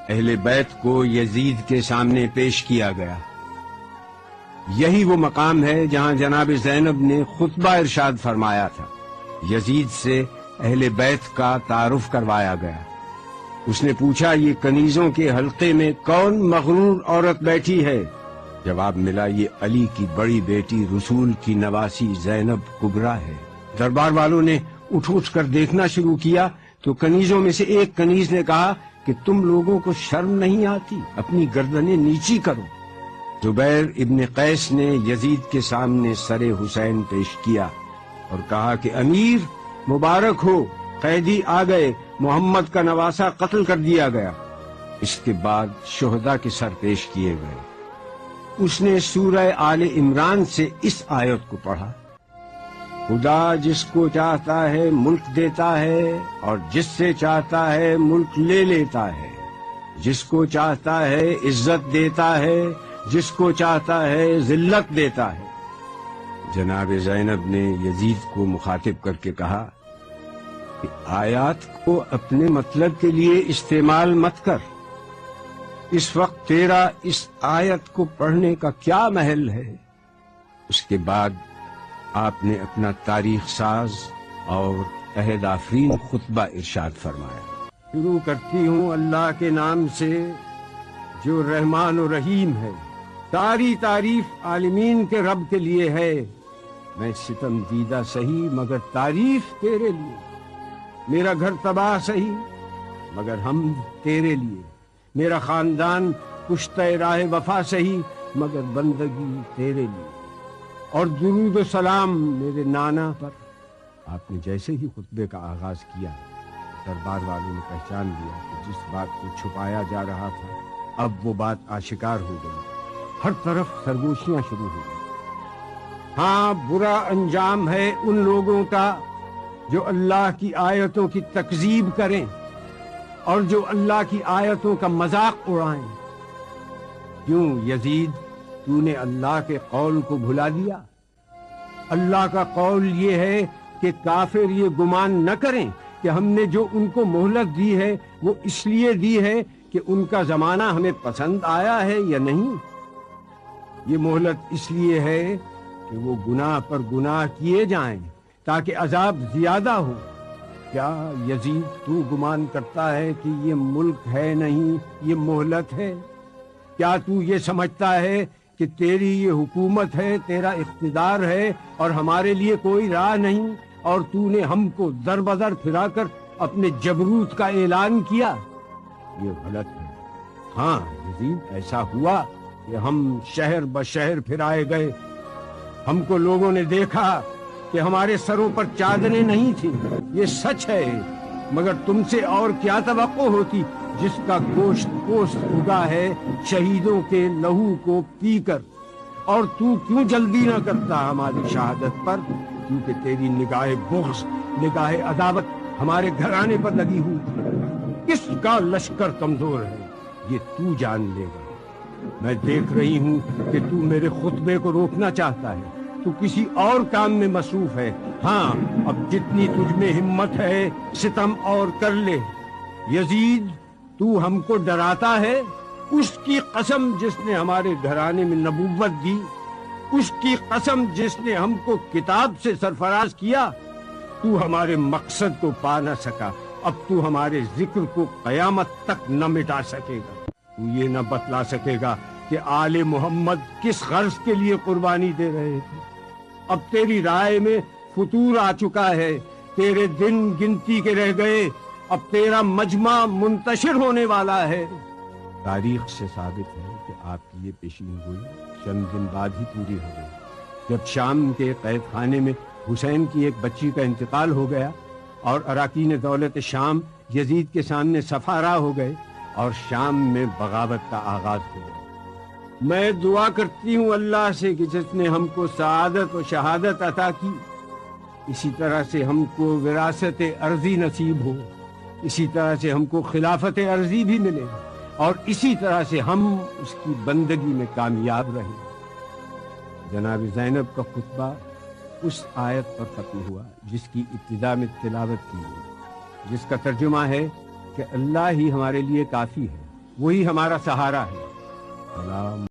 اہل بیت کو یزید کے سامنے پیش کیا گیا۔ یہی وہ مقام ہے جہاں جناب زینب نے خطبہ ارشاد فرمایا تھا۔ یزید سے اہل بیت کا تعارف کروایا گیا۔ اس نے پوچھا، یہ کنیزوں کے حلقے میں کون مغرور عورت بیٹھی ہے؟ جواب ملا، یہ علی کی بڑی بیٹی رسول کی نواسی زینب کبریٰ ہے۔ دربار والوں نے اٹھ کر دیکھنا شروع کیا تو کنیزوں میں سے ایک کنیز نے کہا کہ تم لوگوں کو شرم نہیں آتی؟ اپنی گردنیں نیچی کرو۔ زبیر ابن قیس نے یزید کے سامنے سر حسین پیش کیا اور کہا کہ امیر مبارک ہو، قیدی آ گئے، محمد کا نواسہ قتل کر دیا گیا۔ اس کے بعد شہداء کے سر پیش کیے گئے۔ اس نے سورہ آل عمران سے اس آیت کو پڑھا، خدا جس کو چاہتا ہے ملک دیتا ہے اور جس سے چاہتا ہے ملک لے لیتا ہے، جس کو چاہتا ہے عزت دیتا ہے، جس کو چاہتا ہے ذلت دیتا ہے۔ جناب زینب نے یزید کو مخاطب کر کے کہا کہ آیات کو اپنے مطلب کے لیے استعمال مت کر، اس وقت تیرا اس آیت کو پڑھنے کا کیا محل ہے؟ اس کے بعد آپ نے اپنا تاریخ ساز اور عہد آفرین خطبہ ارشاد فرمایا۔ شروع کرتی ہوں اللہ کے نام سے جو رحمان و رحیم ہے۔ ساری تعریف عالمین کے رب کے لیے ہے۔ میں ستم دیدہ سہی مگر تعریف تیرے لیے، میرا گھر تباہ سہی مگر ہم تیرے لیے، میرا خاندان کشتہ راہ وفا سہی مگر بندگی تیرے لیے، اور درود و سلام میرے نانا پر۔ آپ نے جیسے ہی خطبے کا آغاز کیا، دربار والوں نے پہچان لیا کہ جس بات کو چھپایا جا رہا تھا اب وہ بات آشکار ہو گئی۔ ہر طرف سرگوشیاں شروع ہو گئی۔ ہاں، برا انجام ہے ان لوگوں کا جو اللہ کی آیتوں کی تکذیب کریں اور جو اللہ کی آیتوں کا مذاق اڑائیں۔ کیوں یزید، تو نے اللہ کے قول کو بھلا دیا؟ اللہ کا قول یہ ہے کہ کافر یہ گمان نہ کریں کہ ہم نے جو ان کو مہلت دی ہے وہ اس لیے دی ہے کہ ان کا زمانہ ہمیں پسند آیا ہے یا نہیں۔ یہ مہلت اس لیے ہے کہ وہ گناہ پر گناہ کیے جائیں تاکہ عذاب زیادہ ہو۔ کیا یزید تو گمان کرتا ہے کہ یہ ملک ہے نہیں، یہ مہلت ہے؟ کیا تو یہ سمجھتا ہے کہ تیری یہ حکومت ہے، تیرا اقتدار ہے اور ہمارے لیے کوئی راہ نہیں، اور تو نے ہم کو در بدر پھرا کر اپنے جبروت کا اعلان کیا؟ یہ غلط ہے۔ ہاں یزید، ایسا ہوا کہ ہم شہر بشہر پھرائے گئے، ہم کو لوگوں نے دیکھا کہ ہمارے سروں پر چادریں نہیں تھیں، یہ سچ ہے، مگر تم سے اور کیا توقع ہوتی جس کا گوشت پوست اگا ہے شہیدوں کے لہو کو پی کر؟ اور تو کیوں جلدی نہ کرتا ہماری شہادت پر؟ کیونکہ تیری نگاہ بغض، نگاہ عداوت ہمارے گھرانے پر لگی ہوئی۔ کس کا لشکر کمزور ہے یہ تو جان لے گا۔ میں دیکھ رہی ہوں کہ تو میرے خطبے کو روکنا چاہتا ہے، تو کسی اور کام میں مصروف ہے۔ ہاں، اب جتنی تجھ میں ہمت ہے ستم اور کر لے۔ یزید، تو ہم کو ڈراتا ہے؟ اس کی قسم جس نے ہمارے گھرانے میں نبوت دی، اس کی قسم جس نے ہم کو کتاب سے سرفراز کیا، تو ہمارے مقصد کو پا نہ سکا، اب تو ہمارے ذکر کو قیامت تک نہ مٹا سکے گا۔ تو یہ نہ بتلا سکے گا کہ آل محمد کس غرض کے لیے قربانی دے رہے تھے۔ اب تیری رائے میں فتور آ چکا ہے، تیرے دن گنتی کے رہ گئے، اب تیرا مجمع منتشر ہونے والا ہے۔ تاریخ سے ثابت ہے کہ آپ کی یہ پیشین گوئی چند دن بعد ہی پوری ہو گئی، جب شام کے قید خانے میں حسین کی ایک بچی کا انتقال ہو گیا اور اراکین دولت شام یزید کے سامنے صفارا ہو گئے اور شام میں بغاوت کا آغاز ہو گیا۔ میں دعا کرتی ہوں اللہ سے کہ جس نے ہم کو سعادت و شہادت عطا کی، اسی طرح سے ہم کو وراثت ارضی نصیب ہو، اسی طرح سے ہم کو خلافت ارضی بھی ملے، اور اسی طرح سے ہم اس کی بندگی میں کامیاب رہیں۔ جناب زینب کا خطبہ اس آیت پر ختم ہوا جس کی ابتدا میں تلاوت کی گئی، جس کا ترجمہ ہے کہ اللہ ہی ہمارے لیے کافی ہے، وہی ہمارا سہارا ہے۔ سلام